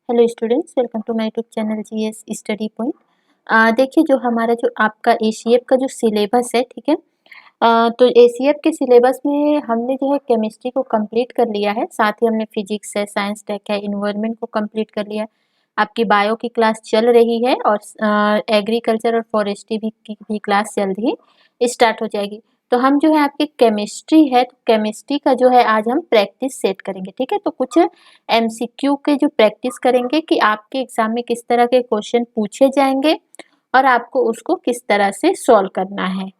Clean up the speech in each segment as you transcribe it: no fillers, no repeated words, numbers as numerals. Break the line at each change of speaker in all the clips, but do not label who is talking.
Hello students, welcome to my YouTube channel GS study point. देखिए, जो हमारा जो आपका एसीएफ का जो सिलेबस है, ठीक है। तो एसीएफ के सिलेबस में हमने जो है केमिस्ट्री को कंप्लीट कर लिया है, साथ ही हमने फिजिक्स है, साइंस टेक है, इन्वायरमेंट को कंप्लीट कर लिया है। आपकी बायो की क्लास चल रही है और एग्रीकल्चर और फॉरेस्ट्री की भी क्लास जल्द ही स्टार्ट हो जाएगी। तो हम जो है आपकी केमिस्ट्री है, तो केमिस्ट्री का जो है आज हम प्रैक्टिस सेट करेंगे, ठीक है। तो कुछ एमसीक्यू के जो प्रैक्टिस करेंगे कि आपके एग्जाम में किस तरह के क्वेश्चन पूछे जाएंगे और आपको उसको किस तरह से सॉल्व करना है,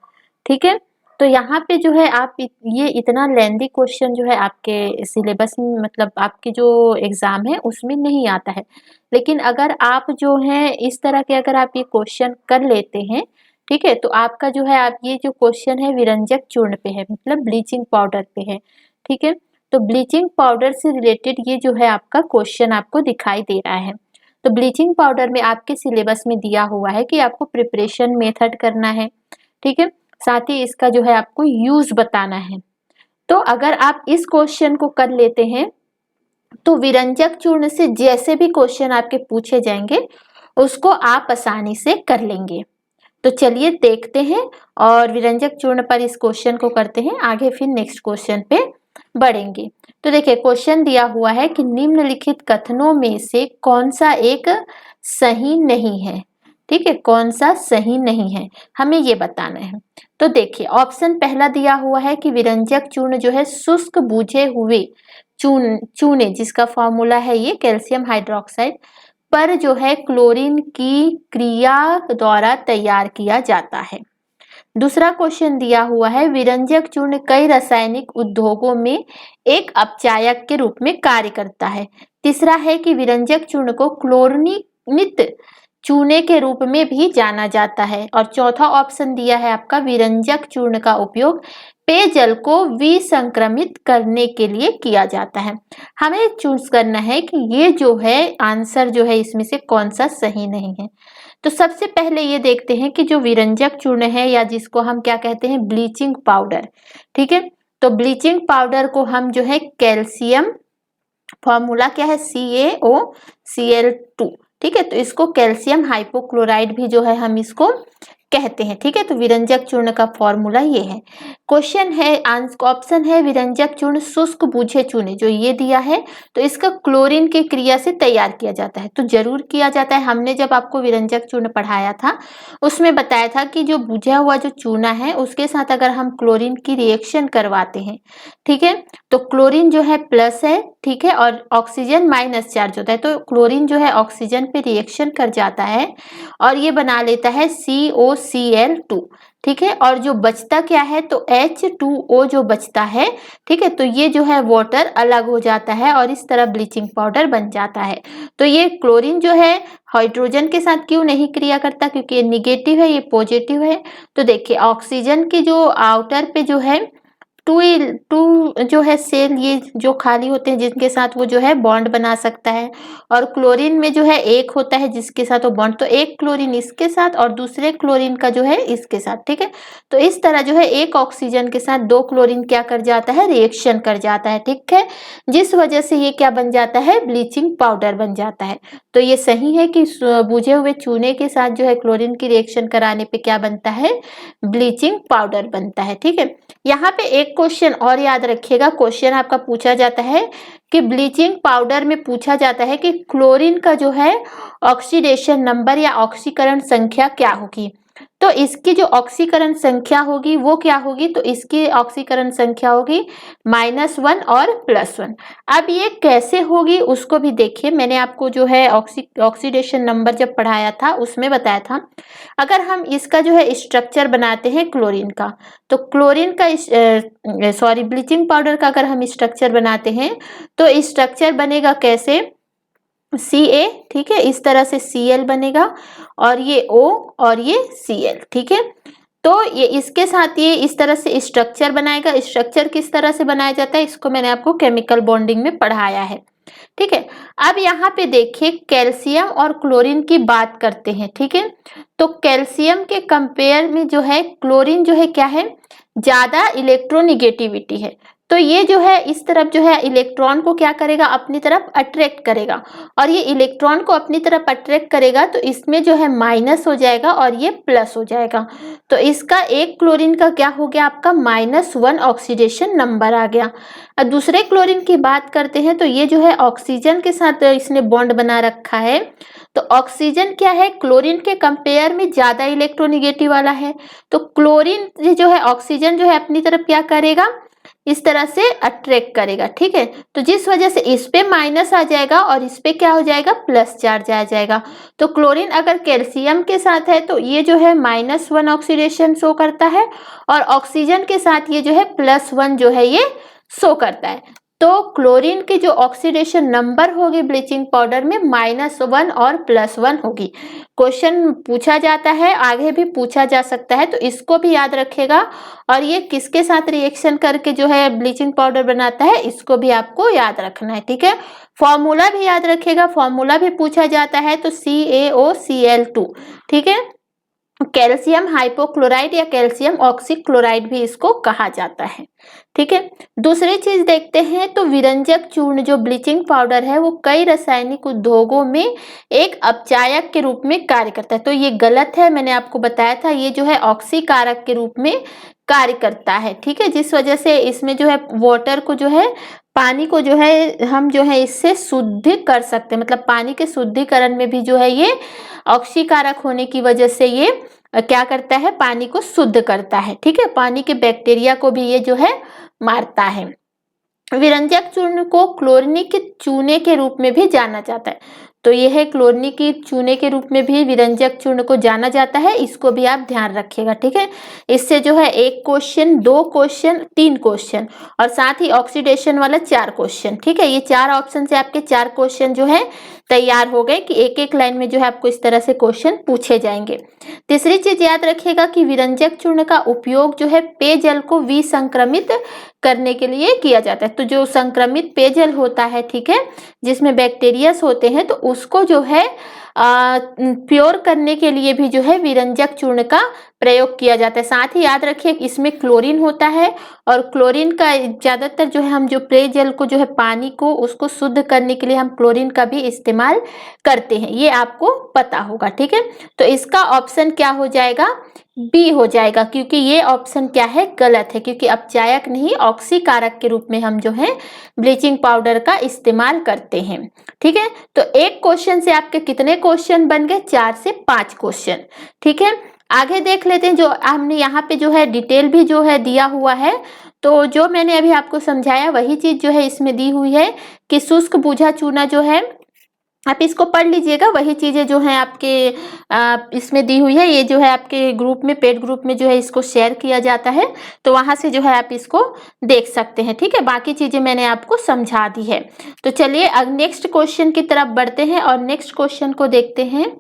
ठीक है। तो यहाँ पे जो है आप ये इतना लेंदी क्वेश्चन जो है आपके सिलेबस में, मतलब आपके जो एग्जाम है उसमें नहीं आता है। लेकिन अगर आप जो है इस तरह के अगर आप ये क्वेश्चन कर लेते हैं, ठीक है, तो आपका जो है आप ये जो क्वेश्चन है विरंजक चूर्ण पे है, मतलब ब्लीचिंग पाउडर पे है, ठीक है। तो ब्लीचिंग पाउडर से रिलेटेड ये जो है आपका क्वेश्चन आपको दिखाई दे रहा है। तो ब्लीचिंग पाउडर में आपके सिलेबस में दिया हुआ है कि आपको प्रिपरेशन मेथड करना है, ठीक है। साथ ही इसका जो है आपको यूज बताना है। तो अगर आप इस क्वेश्चन को कर लेते हैं तो विरंजक चूर्ण से जैसे भी क्वेश्चन आपके पूछे जाएंगे उसको आप आसानी से कर लेंगे। तो चलिए देखते हैं और विरंजक चूर्ण पर इस क्वेश्चन को करते हैं, आगे फिर नेक्स्ट क्वेश्चन पे बढ़ेंगे। तो देखिए, क्वेश्चन दिया हुआ है कि निम्नलिखित कथनों में से कौन सा एक सही नहीं है, ठीक है। कौन सा सही नहीं है हमें ये बताना है। तो देखिए, ऑप्शन पहला दिया हुआ है कि विरंजक चूर्ण जो है शुष्क बुझे हुए चूने जिसका फॉर्मूला है ये कैल्शियम हाइड्रोक्साइड पर जो है क्लोरीन की क्रिया द्वारा तैयार किया जाता है। दूसरा क्वेश्चन दिया हुआ है विरंजक चूर्ण कई रासायनिक उद्योगों में एक अपचायक के रूप में कार्य करता है। तीसरा है कि विरंजक चूर्ण को क्लोरिनित चूने के रूप में भी जाना जाता है। और चौथा ऑप्शन दिया है आपका विरंजक चूर्ण का उपयोग पेयजल को विसंक्रमित करने के लिए किया जाता है। हमें चूज करना है कि ये जो है आंसर जो है इसमें से कौन सा सही नहीं है। तो सबसे पहले ये देखते हैं कि जो विरंजक चूर्ण है या जिसको हम क्या कहते हैं ब्लीचिंग पाउडर, ठीक है। तो ब्लीचिंग पाउडर को हम जो है कैल्शियम, फॉर्मूला क्या है CaOCl2, ठीक है। तो इसको कैल्शियम हाइपोक्लोराइड भी जो है हम इसको कहते हैं, ठीक है। तो विरंजक चूर्ण का फॉर्मूला ये है। क्वेश्चन है, ऑप्शन है विरंजक चूर्ण शुष्क बुझे चूने, जो ये दिया है तो इसका क्लोरीन की क्रिया से तैयार किया जाता है। तो जरूर किया जाता है। हमने जब आपको विरंजक चूर्ण पढ़ाया था उसमें बताया था कि जो बुझा हुआ जो चूना है उसके साथ अगर हम क्लोरीन की रिएक्शन करवाते हैं, ठीक है, तो क्लोरीन जो है प्लस है, ठीक है, और ऑक्सीजन माइनस चार्ज होता है। तो क्लोरीन जो है ऑक्सीजन पे रिएक्शन कर जाता है और ये बना लेता है COCl2, ठीक है। और जो बचता क्या है तो H2O जो बचता है, ठीक है। तो ये जो है वाटर अलग हो जाता है और इस तरह ब्लीचिंग पाउडर बन जाता है। तो ये क्लोरीन जो है हाइड्रोजन के साथ क्यों नहीं क्रिया करता, क्योंकि ये निगेटिव है, ये पॉजिटिव है। तो देखिए, ऑक्सीजन की जो आउटर पे जो है टू जो है सेल, ये जो खाली होते हैं जिनके साथ वो जो है बॉन्ड बना सकता है। और क्लोरीन में जो है एक होता है जिसके साथ वो बॉन्ड, तो एक क्लोरीन इसके साथ और दूसरे क्लोरीन का जो है इसके साथ, ठीक है। तो इस तरह जो है एक ऑक्सीजन के साथ दो क्लोरीन क्या कर जाता है, रिएक्शन कर जाता है, ठीक है। जिस वजह से ये क्या बन जाता है, ब्लीचिंग पाउडर बन जाता है। तो ये सही है कि बुझे हुए चूने के साथ जो है क्लोरीन की रिएक्शन कराने पे क्या बनता है, ब्लीचिंग पाउडर बनता है, ठीक है। यहाँ पे एक क्वेश्चन और याद रखिएगा, क्वेश्चन आपका पूछा जाता है कि ब्लीचिंग पाउडर में पूछा जाता है कि क्लोरीन का जो है ऑक्सीडेशन नंबर या ऑक्सीकरण संख्या क्या होगी। तो इसकी जो ऑक्सीकरण संख्या होगी वो क्या होगी, तो इसकी ऑक्सीकरण संख्या होगी -1 और +1। अब ये कैसे होगी उसको भी देखिए, मैंने आपको जो है ऑक्सीडेशन नंबर जब पढ़ाया था उसमें बताया था। अगर हम इसका जो है स्ट्रक्चर बनाते हैं क्लोरीन का, तो क्लोरीन का ब्लीचिंग पाउडर का अगर हम स्ट्रक्चर बनाते हैं तो स्ट्रक्चर बनेगा कैसे, Ca, ठीक है, इस तरह से Cl बनेगा और ये O और ये Cl, ठीक है। तो ये इसके साथ ये इस तरह से स्ट्रक्चर बनाएगा। स्ट्रक्चर किस तरह से बनाया जाता है इसको मैंने आपको केमिकल बॉन्डिंग में पढ़ाया है, ठीक है। अब यहाँ पे देखिए, कैल्शियम और क्लोरीन की बात करते हैं, ठीक है। तो कैल्शियम के कंपेयर में जो है क्लोरीन जो है क्या है, ज्यादा इलेक्ट्रोनिगेटिविटी है। तो ये जो है इस तरफ जो है इलेक्ट्रॉन को क्या करेगा, अपनी तरफ अट्रैक्ट करेगा, और ये इलेक्ट्रॉन को अपनी तरफ अट्रैक्ट करेगा तो इसमें जो है माइनस हो जाएगा और ये प्लस हो जाएगा। तो इसका एक क्लोरीन का क्या हो गया, आपका -1 ऑक्सीडेशन नंबर आ गया। अब दूसरे क्लोरीन की बात करते हैं तो ये जो है ऑक्सीजन के साथ इसने बॉन्ड बना रखा है। तो ऑक्सीजन क्या है, क्लोरीन के कंपेयर में ज्यादा इलेक्ट्रोनेगेटिव वाला है। तो क्लोरीन जो है ऑक्सीजन जो है अपनी तरफ क्या करेगा, इस तरह से अट्रैक्ट करेगा, ठीक है। तो जिस वजह से इस पे माइनस आ जाएगा और इस पे क्या हो जाएगा, प्लस चार्ज आ जाएगा। तो क्लोरीन अगर कैल्शियम के साथ है तो ये जो है -1 ऑक्सीडेशन शो करता है, और ऑक्सीजन के साथ ये जो है +1 जो है ये शो करता है। तो क्लोरीन की जो ऑक्सीडेशन नंबर होगी ब्लीचिंग पाउडर में -1 और +1 होगी। क्वेश्चन पूछा जाता है, आगे भी पूछा जा सकता है, तो इसको भी याद रखेगा। और ये किसके साथ रिएक्शन करके जो है ब्लीचिंग पाउडर बनाता है, इसको भी आपको याद रखना है, ठीक है। फॉर्मूला भी याद रखेगा, फॉर्मूला भी पूछा जाता है तो CaOCl2, ठीक है। कैल्शियम हाइपोक्लोराइड या कैल्शियम ऑक्सीक्लोराइड भी इसको कहा जाता है, ठीक है। दूसरी चीज देखते हैं तो विरंजक चूर्ण जो ब्लीचिंग पाउडर है वो कई रासायनिक उद्योगों में एक अपचायक के रूप में कार्य करता है। तो ये गलत है, मैंने आपको बताया था, ये जो है ऑक्सीकारक के रूप में कार्य करता है, ठीक है। जिस वजह से इसमें जो है वाटर को जो है, पानी को जो है हम जो है इससे शुद्ध कर सकते हैं, मतलब पानी के शुद्धिकरण में भी जो है ये ऑक्सीकारक होने की वजह से ये क्या करता है, पानी को शुद्ध करता है, ठीक है। पानी के बैक्टीरिया को भी ये जो है मारता है। विरंजक चूर्ण को क्लोरिनिक चूने के रूप में भी जाना जाता है। तो यह है क्लोरिनिक चूने के रूप में भी विरंजक चूर्ण को जाना जाता है, इसको भी आप ध्यान रखिएगा, ठीक है। इससे जो है 1 क्वेश्चन, 2 क्वेश्चन, 3 क्वेश्चन, और साथ ही ऑक्सीडेशन वाला 4 क्वेश्चन, ठीक है। ये 4 ऑप्शन से आपके 4 क्वेश्चन जो है तैयार हो गए कि एक एक लाइन में जो है आपको इस तरह से क्वेश्चन पूछे जाएंगे। तीसरी चीज याद रखिएगा कि विरंजक चूर्ण का उपयोग जो है पेयजल को विसंक्रमित करने के लिए किया जाता है। तो जो संक्रमित पेयजल होता है, ठीक है, जिसमें बैक्टीरियास होते हैं, तो उसको जो है प्योर करने के लिए भी जो है विरंजक चूर्ण का प्रयोग किया जाता है। साथ ही याद रखिए इसमें क्लोरीन होता है, और क्लोरीन का ज्यादातर जो है हम जो पेयजल को जो है पानी को उसको शुद्ध करने के लिए हम क्लोरीन का भी इस्तेमाल करते हैं, ये आपको पता होगा, ठीक है। तो इसका ऑप्शन क्या हो जाएगा, बी हो जाएगा, क्योंकि ये ऑप्शन क्या है, गलत है, क्योंकि अपचायक नहीं ऑक्सीकारक के रूप में हम जो है ब्लीचिंग पाउडर का इस्तेमाल करते हैं, ठीक है। तो एक क्वेश्चन से आपके कितने क्वेश्चन बन गए, 4 से 5 क्वेश्चन, ठीक है। आगे देख लेते हैं, जो हमने यहाँ पे जो है डिटेल भी जो है दिया हुआ है। तो जो मैंने अभी आपको समझाया वही चीज जो है इसमें दी हुई है कि शुष्क बूझा चूना जो है, आप इसको पढ़ लीजिएगा, वही चीजें जो है आपके इसमें दी हुई है। ये जो है आपके ग्रुप में, पेड ग्रुप में जो है इसको शेयर किया जाता है, तो वहां से जो है आप इसको देख सकते हैं, ठीक है। बाकी चीजें मैंने आपको समझा दी है। तो चलिए अब नेक्स्ट क्वेश्चन की तरफ बढ़ते हैं और नेक्स्ट क्वेश्चन को देखते हैं।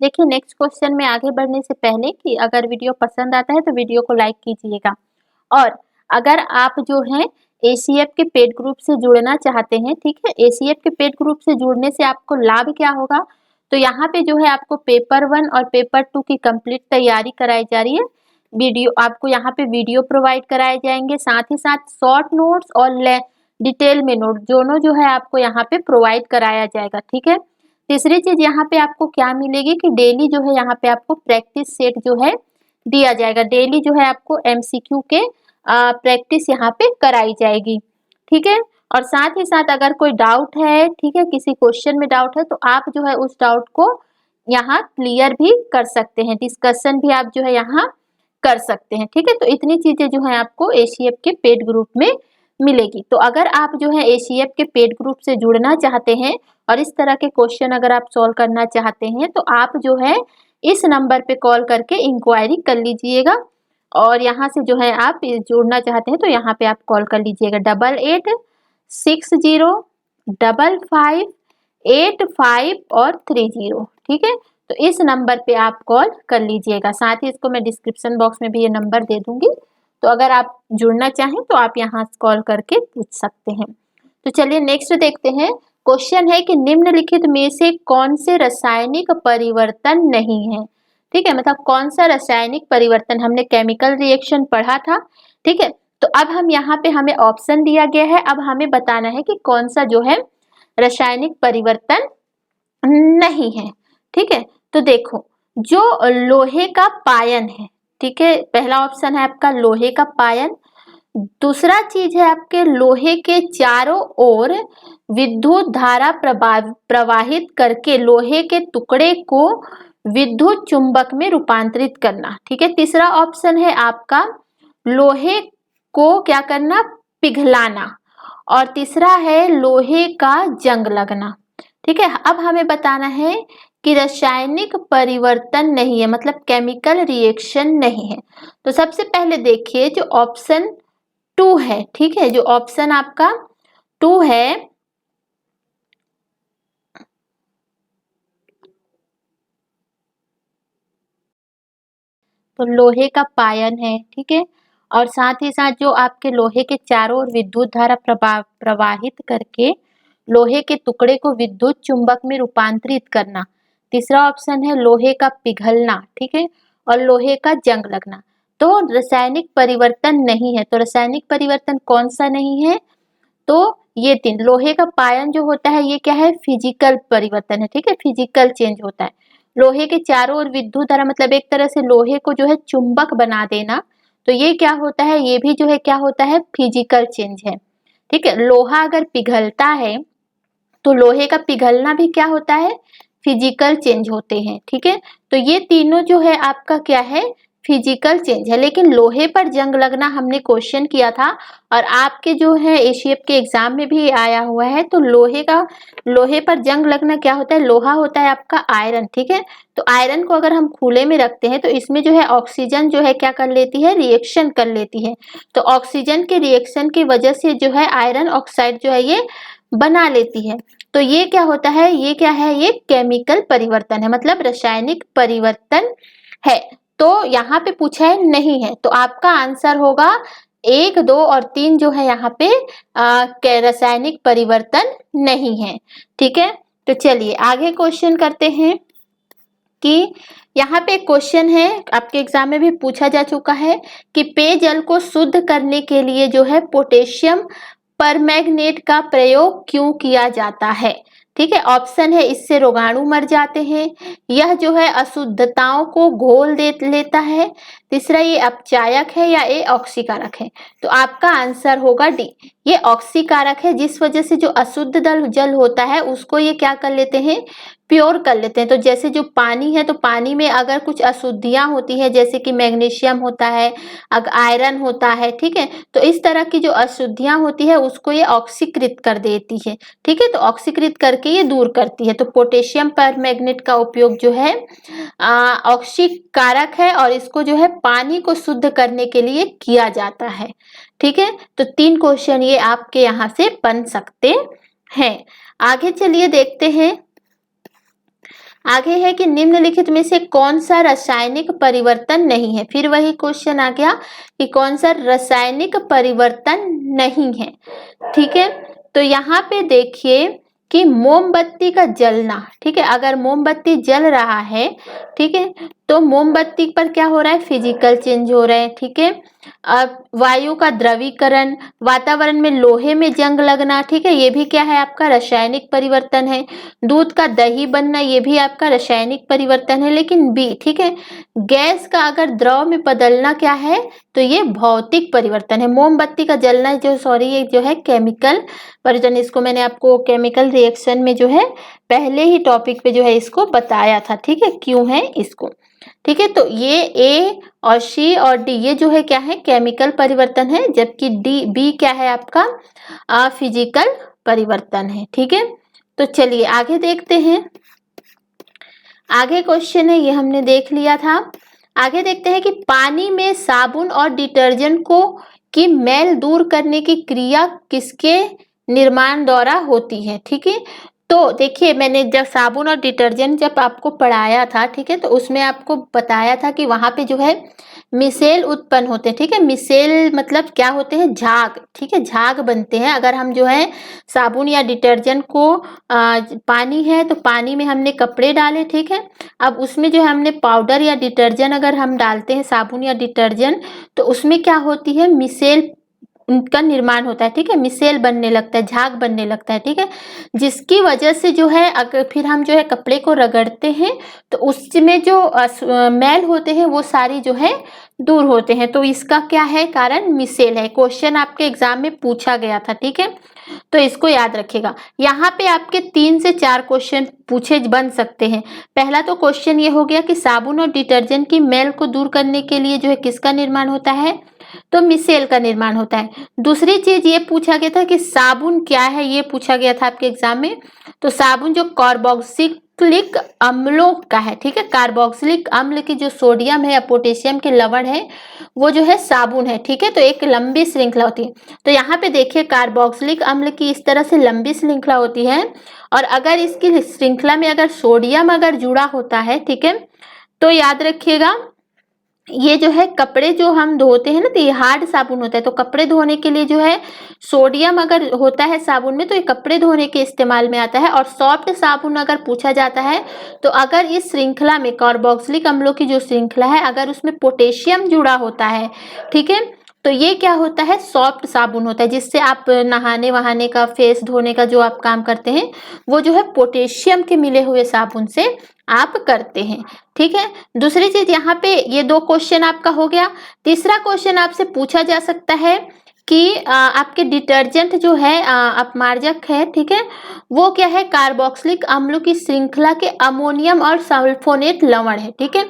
देखिए नेक्स्ट क्वेश्चन में आगे बढ़ने से पहले कि अगर वीडियो पसंद आता है तो वीडियो को लाइक कीजिएगा, और अगर आप जो है एसीएफ के पेड ग्रुप से जुड़ना चाहते हैं, ठीक है, एसीएफ के पेड ग्रुप से जुड़ने से आपको लाभ क्या होगा, तो यहाँ पे जो है आपको पेपर 1 और पेपर 2 की कंप्लीट तैयारी कराई जा रही है। वीडियो आपको यहाँ पे वीडियो प्रोवाइड कराए जाएंगे, साथ ही साथ शॉर्ट नोट्स और डिटेल में नोट दोनों जो है आपको यहाँ पे प्रोवाइड कराया जाएगा, ठीक है। तीसरी चीज यहाँ पे आपको क्या मिलेगी कि डेली जो है यहाँ पे आपको प्रैक्टिस सेट जो है दिया जाएगा। डेली जो है आपको एमसीक्यू के प्रैक्टिस यहाँ पे कराई जाएगी, ठीक है। और साथ ही साथ अगर कोई डाउट है, ठीक है, किसी क्वेश्चन में डाउट है, तो आप जो है उस डाउट को यहाँ क्लियर भी कर सकते हैं, डिस्कशन भी आप जो है यहाँ कर सकते हैं, ठीक है। तो इतनी चीजें जो है आपको एसीएफ के पेड ग्रुप में मिलेगी। तो अगर आप जो है एसीएफ के पेड ग्रुप से जुड़ना चाहते हैं और इस तरह के क्वेश्चन अगर आप सॉल्व करना चाहते हैं, तो आप जो है इस नंबर पे कॉल करके इंक्वायरी कर लीजिएगा, और यहाँ से जो है आप जुड़ना चाहते हैं तो यहाँ पे आप कॉल कर लीजिएगा 88605585 और 30, ठीक है। तो इस नंबर पे आप कॉल कर लीजिएगा। साथ ही इसको मैं डिस्क्रिप्शन बॉक्स में भी ये नंबर दे दूंगी, तो अगर आप जुड़ना चाहें तो आप यहाँ कॉल करके पूछ सकते हैं। तो चलिए नेक्स्ट देखते हैं। क्वेश्चन है कि निम्नलिखित में से कौन से रासायनिक परिवर्तन नहीं है, ठीक है, मतलब कौन सा रासायनिक परिवर्तन, हमने केमिकल रिएक्शन पढ़ा था, ठीक है। तो अब हम यहाँ पे हमें ऑप्शन दिया गया है, अब हमें बताना है कि कौन सा जो है रासायनिक परिवर्तन नहीं है। ठीक है, तो देखो जो लोहे का पायन है, ठीक है, पहला ऑप्शन है आपका लोहे का पायन। दूसरा चीज है आपके लोहे के चारों ओर विद्युत धारा प्रवाहित करके लोहे के टुकड़े को विद्युत चुंबक में रूपांतरित करना। ठीक है, तीसरा ऑप्शन है आपका लोहे को क्या करना, पिघलाना। और तीसरा है लोहे का जंग लगना। ठीक है, अब हमें बताना है कि रासायनिक परिवर्तन नहीं है, मतलब केमिकल रिएक्शन नहीं है। तो सबसे पहले देखिए जो ऑप्शन 2 है, ठीक है, जो ऑप्शन आपका 2 है, तो लोहे का पायन है। ठीक है, और साथ ही साथ जो आपके लोहे के चारों ओर विद्युत धारा प्रवाहित करके लोहे के टुकड़े को विद्युत चुंबक में रूपांतरित करना। तीसरा ऑप्शन है लोहे का पिघलना। ठीक है, और लोहे का जंग लगना। तो रासायनिक परिवर्तन नहीं है, तो रासायनिक परिवर्तन कौन सा नहीं है, तो ये तीन। लोहे का पायन जो होता है ये क्या है, फिजिकल परिवर्तन है। ठीक है, फिजिकल चेंज होता है। लोहे के चारों ओर विद्युत धारा मतलब एक तरह से लोहे को जो है चुंबक बना देना, तो ये क्या होता है, ये भी जो है क्या होता है, फिजिकल चेंज है। ठीक है, लोहा अगर पिघलता है तो लोहे का पिघलना भी क्या होता है, फिजिकल चेंज होते हैं। ठीक है, तो ये तीनों जो है आपका क्या है, फिजिकल चेंज है। लेकिन लोहे पर जंग लगना हमने क्वेश्चन किया था और आपके जो है एसीएफ के एग्जाम में भी आया हुआ है। तो लोहे पर जंग लगना क्या होता है, लोहा होता है आपका आयरन। ठीक है, तो आयरन को अगर हम खुले में रखते हैं तो इसमें जो है ऑक्सीजन जो है क्या कर लेती है, रिएक्शन कर लेती है। तो ऑक्सीजन के रिएक्शन की वजह से जो है आयरन ऑक्साइड जो है ये बना लेती है। तो ये क्या होता है, ये क्या है, ये केमिकल परिवर्तन है, मतलब रासायनिक परिवर्तन है। तो यहाँ पे पूछा है नहीं है, तो आपका आंसर होगा 1, 2 और 3 जो है यहाँ पे रासायनिक परिवर्तन नहीं है। ठीक है, तो चलिए आगे क्वेश्चन करते हैं कि यहाँ पे क्वेश्चन है आपके एग्जाम में भी पूछा जा चुका है कि पेयजल को शुद्ध करने के लिए जो है पोटेशियम परमैंगनेट का प्रयोग क्यों किया जाता है। ठीक है, ऑप्शन है इससे रोगाणु मर जाते हैं, यह जो है अशुद्धताओं को घोल दे लेता है, तीसरा ये अपचायक है या ये ऑक्सीकारक है। तो आपका आंसर होगा डी, ये ऑक्सीकारक है, जिस वजह से जो अशुद्ध जल होता है उसको ये क्या कर लेते हैं, प्योर कर लेते हैं। तो जैसे जो पानी है, तो पानी में अगर कुछ अशुद्धियां होती है जैसे कि मैग्नीशियम होता है, आयरन होता है, ठीक है, तो इस तरह की जो अशुद्धियां होती है उसको ये ऑक्सीकृत कर देती है। ठीक है, तो ऑक्सीकृत करके ये दूर करती है। तो पोटेशियम परमैंगनेट का उपयोग जो है ऑक्सीकारक है और इसको जो है पानी को शुद्ध करने के लिए किया जाता है। ठीक है, तो 3 क्वेश्चन ये आपके यहाँ से बन सकते हैं। आगे चलिए देखते हैं, आगे है कि निम्नलिखित में से कौन सा रासायनिक परिवर्तन नहीं है। फिर वही क्वेश्चन आ गया कि कौन सा रासायनिक परिवर्तन नहीं है। ठीक है, तो यहाँ पे देखिए कि मोमबत्ती का जलना, ठीक है, अगर मोमबत्ती जल रहा है, ठीक है, तो मोमबत्ती पर क्या हो रहा है, फिजिकल चेंज हो रहा है। ठीक है, अब वायु का द्रवीकरण, वातावरण में लोहे में जंग लगना, ठीक है, ये भी क्या है आपका रासायनिक परिवर्तन है। दूध का दही बनना, ये भी आपका रासायनिक परिवर्तन है। लेकिन बी, ठीक है, गैस का अगर द्रव में बदलना क्या है, तो ये भौतिक परिवर्तन है। मोमबत्ती का जलना जो ये जो है केमिकल परिवर्तन, इसको मैंने आपको केमिकल रिएक्शन में जो है पहले ही टॉपिक पे जो है इसको बताया था। ठीक है, क्यों है इसको। ठीक है, तो ये ए और सी और डी ये जो है क्या है, केमिकल परिवर्तन है, जबकि बी क्या है आपका फिजिकल परिवर्तन है। ठीक है, तो चलिए आगे देखते हैं। आगे क्वेश्चन है, ये हमने देख लिया था। आगे देखते हैं कि पानी में साबुन और डिटर्जेंट को की मैल दूर करने की क्रिया किसके निर्माण द्वारा होती है। ठीक है, तो देखिए मैंने जब साबुन और डिटर्जेंट जब आपको पढ़ाया था, ठीक है, तो उसमें आपको बताया था कि वहां पे जो है मिसेल उत्पन्न होते हैं। ठीक है, मिसेल मतलब क्या होते हैं, झाग। ठीक है, झाग बनते हैं। अगर हम जो है साबुन या डिटर्जेंट को पानी है तो पानी में हमने कपड़े डाले, ठीक है, अब उसमें जो है हमने पाउडर या डिटर्जेंट अगर हम डालते हैं, साबुन या डिटर्जेंट, तो उसमें क्या होती है, मिसेल उनका निर्माण होता है, ठीक है, मिसेल बनने लगता है, झाग बनने लगता है, ठीक है, जिसकी वजह से जो है अगर फिर हम जो है कपड़े को रगड़ते हैं तो उसमें जो मैल होते हैं वो सारी जो है दूर होते हैं। तो इसका क्या है कारण, मिसेल है। क्वेश्चन आपके एग्जाम में पूछा गया था, ठीक है, तो इसको याद रखिएगा। यहाँ पे आपके 3 से 4 क्वेश्चन पूछे बन सकते हैं। पहला तो क्वेश्चन ये हो गया कि साबुन और डिटर्जेंट की मैल को दूर करने के लिए जो है किसका निर्माण होता है, तो मिसेल का निर्माण होता है। दूसरी चीज ये पूछा गया था कि साबुन क्या है, ये पूछा गया था आपके एग्जाम में। तो साबुन जो कार्बोक्सिलिक अम्लों का है, ठीक है, कार्बोक्सिलिक अम्ल की जो सोडियम है या पोटेशियम के लवण है वो जो है साबुन है, ठीक है, तो एक लंबी श्रृंखला होती है। तो यहाँ पे देखिए कार्बोक्सिलिक अम्ल की इस तरह से लंबी श्रृंखला होती है, और अगर इसकी श्रृंखला में अगर सोडियम अगर जुड़ा होता है, ठीक है, तो याद रखिएगा ये जो है कपड़े जो हम धोते हैं ना, तो ये हार्ड साबुन होता है। तो कपड़े धोने के लिए जो है सोडियम अगर होता है साबुन में तो ये कपड़े धोने के इस्तेमाल में आता है। और सॉफ्ट साबुन अगर पूछा जाता है तो अगर इस श्रृंखला में कार्बोक्सिलिक अम्लों की जो श्रृंखला है अगर उसमें पोटेशियम जुड़ा होता है, ठीक है, तो ये क्या होता है, सॉफ्ट साबुन होता है, जिससे आप नहाने वहाने का, फेस धोने का जो आप काम करते हैं वो जो है पोटेशियम के मिले हुए साबुन से आप करते हैं, ठीक है। दूसरी चीज यहाँ पे ये 2 क्वेश्चन आपका हो गया। तीसरा क्वेश्चन आपसे पूछा जा सकता है कि आपके डिटर्जेंट जो है अपमार्जक है, ठीक है, वो क्या है, कार्बोक्सिलिक अम्लों की श्रृंखला के अमोनियम और सल्फोनेट लवण है, ठीक है।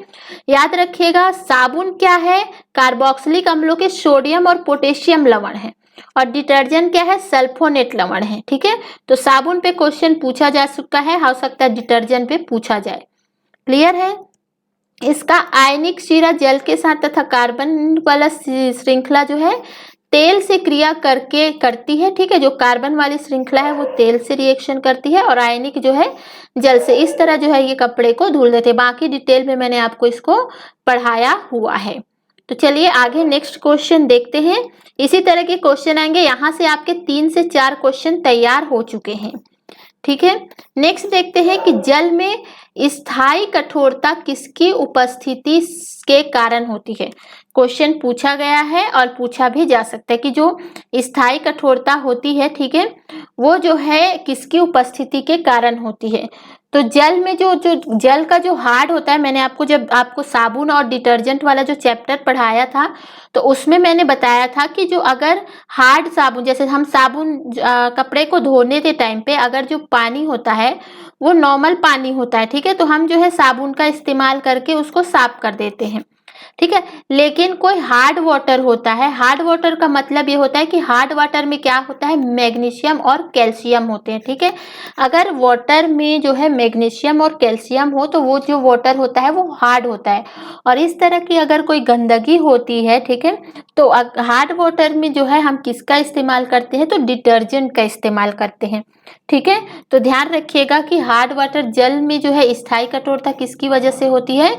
याद रखिएगा साबुन क्या है, कार्बोक्सिलिक अम्लों के सोडियम और पोटेशियम लवण है, और डिटर्जेंट क्या है, सल्फोनेट लवण है, ठीक है। तो साबुन पे क्वेश्चन पूछा जा सकता है, हो सकता है डिटर्जेंट पे पूछा जाए। क्लियर है। इसका आयनिक शिरा जल के साथ तथा कार्बन वाला श्रृंखला जो है तेल से क्रिया करके करती है, ठीक है, जो कार्बन वाली श्रृंखला है वो तेल से रिएक्शन करती है और आयनिक जो है जल से। इस तरह जो है ये कपड़े को धुल देते हैं। बाकी डिटेल में मैंने आपको इसको पढ़ाया हुआ है। तो चलिए आगे नेक्स्ट क्वेश्चन देखते हैं। इसी तरह के क्वेश्चन आएंगे, यहाँ से आपके 3 से 4 क्वेश्चन तैयार हो चुके हैं, ठीक है। नेक्स्ट देखते हैं कि जल में स्थायी कठोरता किसकी उपस्थिति के कारण होती है। क्वेश्चन पूछा गया है और पूछा भी जा सकता है कि जो स्थायी कठोरता होती है, ठीक है, वो जो है किसकी उपस्थिति के कारण होती है। तो जल में जो जल का जो हार्ड होता है, मैंने आपको जब आपको साबुन और डिटर्जेंट वाला जो चैप्टर पढ़ाया था तो उसमें मैंने बताया था कि जो अगर हार्ड साबुन, जैसे हम साबुन कपड़े को धोने के टाइम पे अगर जो पानी होता है वो नॉर्मल पानी होता है, ठीक है, तो हम जो है साबुन का इस्तेमाल करके उसको साफ कर देते हैं, ठीक है। लेकिन कोई हार्ड वाटर होता है, हार्ड वाटर का मतलब ये होता है कि हार्ड वाटर में क्या होता है, मैग्नीशियम और कैल्शियम होते हैं, ठीक है। अगर वाटर में जो है मैग्नीशियम और कैल्शियम हो तो वो जो वाटर होता है वो हार्ड होता है। और इस तरह की अगर कोई गंदगी होती है, ठीक है, तो हार्ड वाटर में जो है हम किसका इस्तेमाल करते हैं, तो डिटर्जेंट का इस्तेमाल करते हैं, ठीक है। तो ध्यान रखिएगा कि हार्ड वाटर जल में जो है स्थायी कठोरता किसकी वजह से होती है,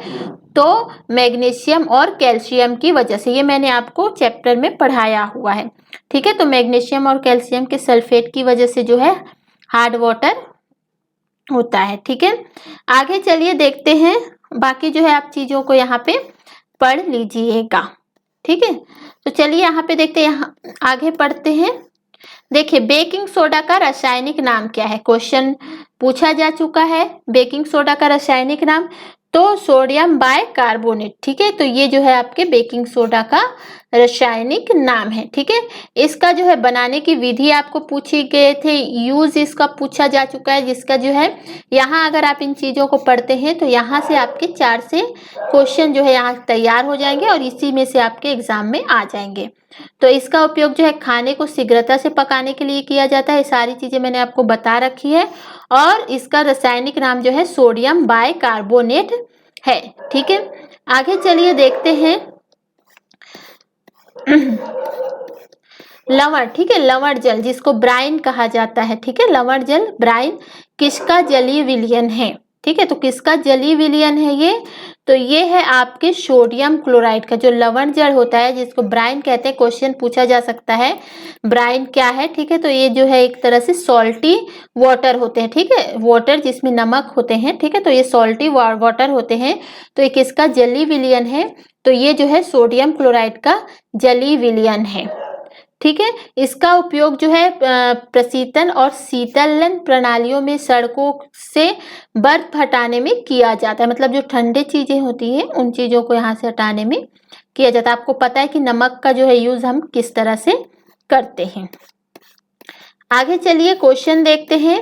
तो मैग्नीशियम और कैल्शियम की वजह से। ये मैंने आपको चैप्टर में पढ़ाया हुआ है, ठीक है। तो मैग्नीशियम और कैल्शियम के सल्फेट की वजह से जो है हार्ड वाटर होता है, ठीक है। आगे चलिए देखते हैं, बाकी जो है आप चीजों को यहाँ पे पढ़ लीजिएगा, ठीक है। तो चलिए यहाँ पे देखते हैं, यहाँ आगे पढ़ते हैं। देखिए बेकिंग सोडा का रासायनिक नाम क्या है, क्वेश्चन पूछा जा चुका है। बेकिंग सोडा का रासायनिक नाम तो सोडियम बाइकार्बोनेट, ठीक है। तो ये जो है आपके बेकिंग सोडा का रासायनिक नाम है, ठीक है। इसका जो है बनाने की विधि आपको पूछी गए थे, यूज इसका पूछा जा चुका है, जिसका जो है यहाँ अगर आप इन चीजों को पढ़ते हैं तो यहाँ से आपके 4 से क्वेश्चन जो है यहाँ तैयार हो जाएंगे और इसी में से आपके एग्जाम में आ जाएंगे। तो इसका उपयोग जो है खाने को शीघ्रता से पकाने के लिए किया जाता है। सारी चीजें मैंने आपको बता रखी है। और इसका रासायनिक नाम जो है सोडियम बाइकार्बोनेट है, ठीक है। आगे चलिए देखते हैं लवण, ठीक है, लवण जल जिसको ब्राइन कहा जाता है, ठीक है, लवण जल ब्राइन किसका जलीय विलयन है, ठीक है। तो किसका जलीय विलयन है ये, तो ये है आपके सोडियम क्लोराइड का। जो लवण जल होता है जिसको ब्राइन कहते हैं, क्वेश्चन पूछा जा सकता है ब्राइन क्या है, ठीक है। तो ये जो है एक तरह से सॉल्टी वाटर होते हैं, ठीक है, वाटर जिसमें नमक होते हैं, ठीक है। तो ये सॉल्टी वाटर होते हैं। तो ये किसका जलीय विलयन है, तो ये जो है सोडियम क्लोराइड का जलीय विलयन है, ठीक है। इसका उपयोग जो है प्रशीतन और शीतलन प्रणालियों में सड़कों से बर्फ हटाने में किया जाता है। मतलब जो ठंडे चीजें होती हैं उन चीजों को यहाँ से हटाने में किया जाता है। आपको पता है कि नमक का जो है यूज हम किस तरह से करते हैं। आगे चलिए क्वेश्चन देखते हैं।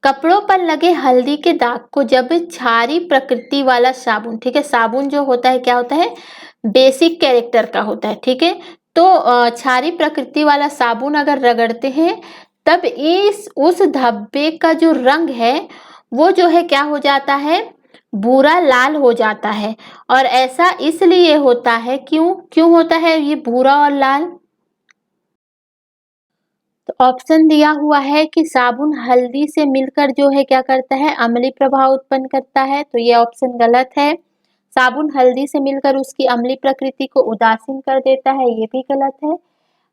कपड़ों पर लगे हल्दी के दाग को जब क्षारीय प्रकृति वाला साबुन, ठीक है, साबुन जो होता है क्या होता है, बेसिक कैरेक्टर का होता है, ठीक है, तो क्षारीय प्रकृति वाला साबुन अगर रगड़ते हैं तब इस उस धब्बे का जो रंग है वो जो है क्या हो जाता है, भूरा लाल हो जाता है। और ऐसा इसलिए होता है, क्यों क्यों होता है ये भूरा और लाल? तो ऑप्शन दिया हुआ है कि साबुन हल्दी से मिलकर जो है क्या करता है, अम्लीय प्रभाव उत्पन्न करता है। तो ये ऑप्शन गलत है। साबुन हल्दी से मिलकर उसकी अम्लीय प्रकृति को उदासीन कर देता है, ये भी गलत है।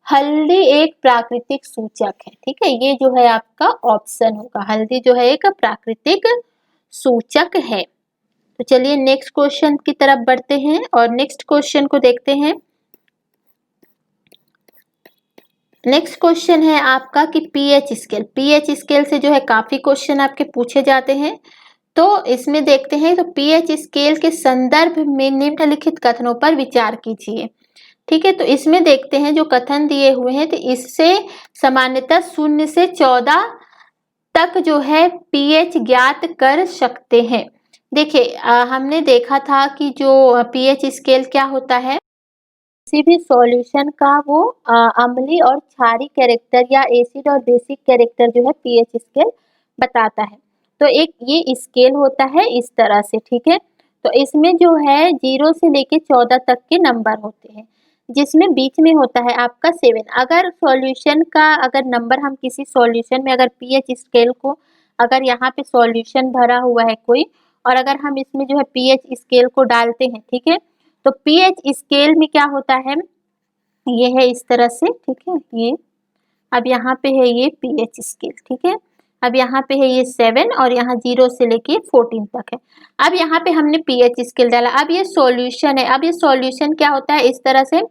हल्दी एक प्राकृतिक सूचक है, ठीक है, ये जो है आपका ऑप्शन होगा। हल्दी जो है एक प्राकृतिक सूचक है। तो चलिए नेक्स्ट क्वेश्चन की तरफ बढ़ते हैं और नेक्स्ट क्वेश्चन को देखते हैं। नेक्स्ट क्वेश्चन है आपका कि पीएच स्केल, पीएच स्केल से जो है काफी क्वेश्चन आपके पूछे जाते हैं। तो इसमें देखते हैं, तो पीएच स्केल के संदर्भ में निम्नलिखित कथनों पर विचार कीजिए, ठीक है। तो इसमें देखते हैं जो कथन दिए हुए हैं, तो इससे सामान्यतः 0 से 14 तक जो है पीएच ज्ञात कर सकते हैं। देखिए हमने देखा था कि जो पीएच स्केल क्या होता है, किसी भी सॉल्यूशन का वो अम्लीय और क्षारीय कैरेक्टर या एसिड और बेसिक कैरेक्टर जो है पीएच स्केल बताता है। तो एक ये स्केल होता है इस तरह से, ठीक है। तो इसमें जो है 0 से लेके 14 तक के नंबर होते हैं, जिसमें बीच में होता है आपका 7। अगर सॉल्यूशन का अगर नंबर हम किसी सॉल्यूशन में अगर पीएच स्केल को अगर यहाँ पे सॉल्यूशन भरा हुआ है कोई, और अगर हम इसमें जो है पीएच स्केल को डालते हैं, ठीक है, तो पीएच स्केल में क्या होता है, ये है इस तरह से, ठीक है, ये अब यहाँ पे है ये पीएच स्केल, ठीक है। अब यहाँ पे है ये 7 और यहाँ 0 से लेके 14 तक है। अब यहाँ पे हमने पीएच स्केल डाला, अब ये सॉल्यूशन है। अब ये सॉल्यूशन क्या होता है, इस तरह से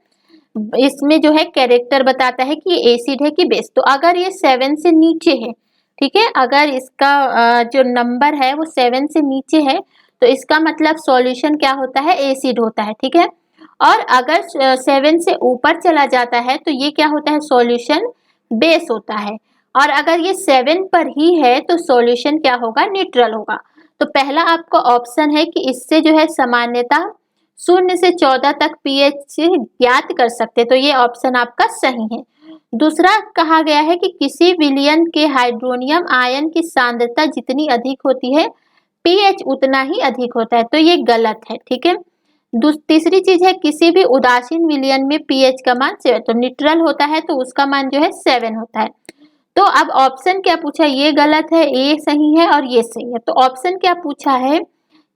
इसमें जो है कैरेक्टर बताता है कि ये एसिड है कि बेस। तो अगर ये 7 से नीचे है, ठीक है, अगर इसका जो नंबर है वो 7 से नीचे है तो इसका मतलब सॉल्यूशन क्या होता है, एसिड होता है, ठीक है। और अगर 7 से ऊपर चला जाता है तो ये क्या होता है, सॉल्यूशन बेस होता है। और अगर ये 7 पर ही है तो सॉल्यूशन क्या होगा, न्यूट्रल होगा। तो पहला आपका ऑप्शन है कि इससे जो है सामान्यता 0 से 14 तक पीएच ज्ञात कर सकते, तो ये ऑप्शन आपका सही है। दूसरा कहा गया है कि किसी विलयन के हाइड्रोनियम आयन की सांद्रता जितनी अधिक होती है पीएच उतना ही अधिक होता है, तो ये गलत है, ठीक है। तीसरी चीज है किसी भी उदासीन विलयन में पीएच का मान 7, तो न्यूट्रल होता है तो उसका मान जो है 7 होता है। तो अब ऑप्शन क्या पूछा, ये गलत है, ये सही है और ये सही है। तो ऑप्शन क्या पूछा है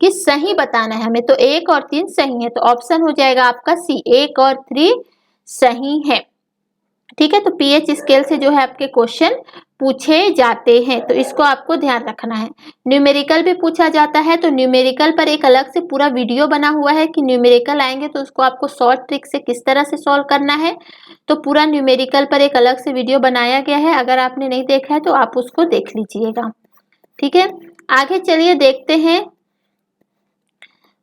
कि सही बताना है हमें, तो 1 और 3 सही है, तो ऑप्शन हो जाएगा आपका सी, 1 और 3 सही है, ठीक है। तो पीएच स्केल से जो है आपके क्वेश्चन पूछे जाते हैं, तो इसको आपको ध्यान रखना है। न्यूमेरिकल भी पूछा जाता है, तो न्यूमेरिकल पर एक अलग से पूरा वीडियो बना हुआ है कि न्यूमेरिकल आएंगे तो उसको आपको शॉर्ट ट्रिक से किस तरह से सॉल्व करना है। तो पूरा न्यूमेरिकल पर एक अलग से वीडियो बनाया गया है, अगर आपने नहीं देखा है तो आप उसको देख लीजिएगा, ठीक है। आगे चलिए देखते हैं,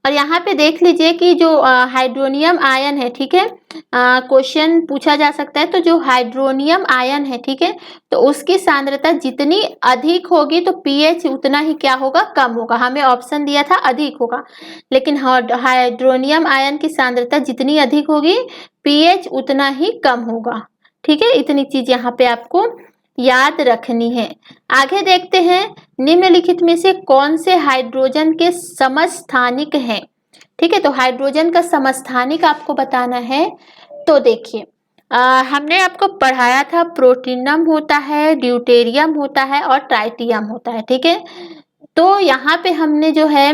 और यहाँ पे देख लीजिए कि जो हाइड्रोनियम आयन है, ठीक है, क्वेश्चन पूछा जा सकता है। तो जो हाइड्रोनियम आयन है, ठीक है, तो उसकी सांद्रता जितनी अधिक होगी तो पीएच उतना ही क्या होगा, कम होगा। हमें ऑप्शन दिया था अधिक होगा, लेकिन हाइड्रोनियम आयन की सांद्रता जितनी अधिक होगी पीएच उतना ही कम होगा, ठीक है। इतनी चीज यहाँ पे आपको याद रखनी है। आगे देखते हैं, निम्नलिखित में से कौन से हाइड्रोजन के समस्थानिक हैं, ठीक है। तो हाइड्रोजन का समस्थानिक आपको बताना है। तो देखिए हमने आपको पढ़ाया था प्रोटीनम होता है, ड्यूटेरियम होता है और ट्राइटियम होता है, ठीक है। तो यहाँ पे हमने जो है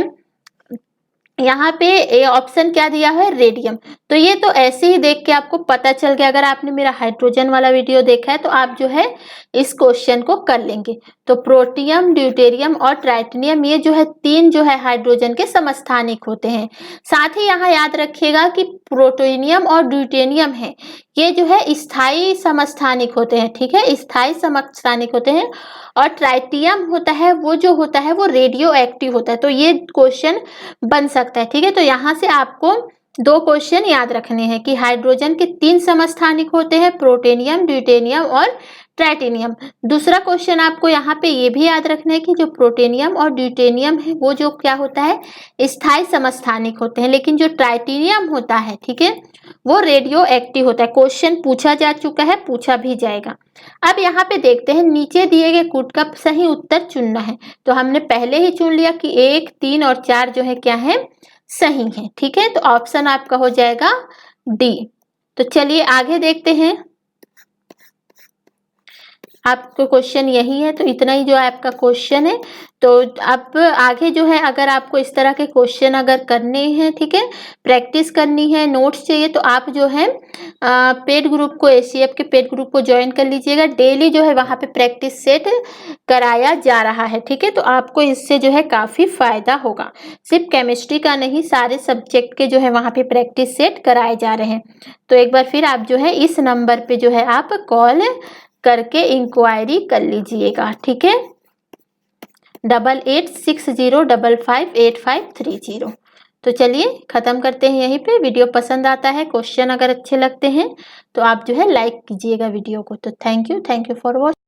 यहाँ पे ए ऑप्शन क्या दिया है, रेडियम। तो ये तो ऐसे ही देख के आपको पता चल गया, अगर आपने मेरा हाइड्रोजन वाला वीडियो देखा है तो आप जो है इस क्वेश्चन को कर लेंगे। तो प्रोटियम, ड्यूटेरियम और ट्राइटेनियम, ये जो है 3 जो है हाइड्रोजन के समस्थानिक होते हैं। साथ ही यहाँ याद रखिएगा कि प्रोटोनियम और ड्यूटेनियम है, ये जो है स्थायी समस्थानिक होते हैं, ठीक है, स्थायी समस्थानिक होते हैं। और ट्राइटियम होता है, वो जो होता है वो रेडियो एक्टिव होता है। तो ये क्वेश्चन बन सकता है, ठीक है। तो यहाँ से आपको 2 क्वेश्चन याद रखने हैं कि हाइड्रोजन के 3 समस्थानिक होते हैं, प्रोटेनियम, ड्यूटेनियम और ट्राइटेनियम। दूसरा क्वेश्चन आपको यहाँ पे ये भी याद रखना है कि जो प्रोटेनियम और ड्यूटेनियम है वो जो क्या होता है, स्थायी समस्थानिक होते हैं, लेकिन जो ट्राइटेनियम होता है, ठीक है, वो रेडियो एक्टिव होता है। क्वेश्चन पूछा जा चुका है, पूछा भी जाएगा। अब यहाँ पे देखते हैं, नीचे दिए गए कूट का सही उत्तर चुनना है। तो हमने पहले ही चुन लिया कि 1, 3 और 4 जो है क्या है, सही है, ठीक है। तो ऑप्शन आपका हो जाएगा डी। तो चलिए आगे देखते हैं। आपको क्वेश्चन यही है, तो इतना ही जो आपका क्वेश्चन है। तो अब आगे जो है, अगर आपको इस तरह के क्वेश्चन अगर करने हैं, ठीक है, प्रैक्टिस करनी है, नोट्स चाहिए, तो आप जो है पेड ग्रुप को, एसीएफ के पेड ग्रुप को ज्वाइन कर लीजिएगा। डेली जो है वहाँ पे प्रैक्टिस सेट कराया जा रहा है, ठीक है। तो आपको इससे जो है काफ़ी फायदा होगा। सिर्फ केमिस्ट्री का नहीं, सारे सब्जेक्ट के जो है वहाँ पे प्रैक्टिस सेट कराए जा रहे हैं। तो एक बार फिर आप जो है इस नंबर पे जो है आप कॉल करके इंक्वायरी कर लीजिएगा, ठीक है, 8860558530। तो चलिए खत्म करते हैं यहीं पे। वीडियो पसंद आता है, क्वेश्चन अगर अच्छे लगते हैं तो आप जो है लाइक कीजिएगा वीडियो को। तो थैंक यू फॉर वॉचिंग।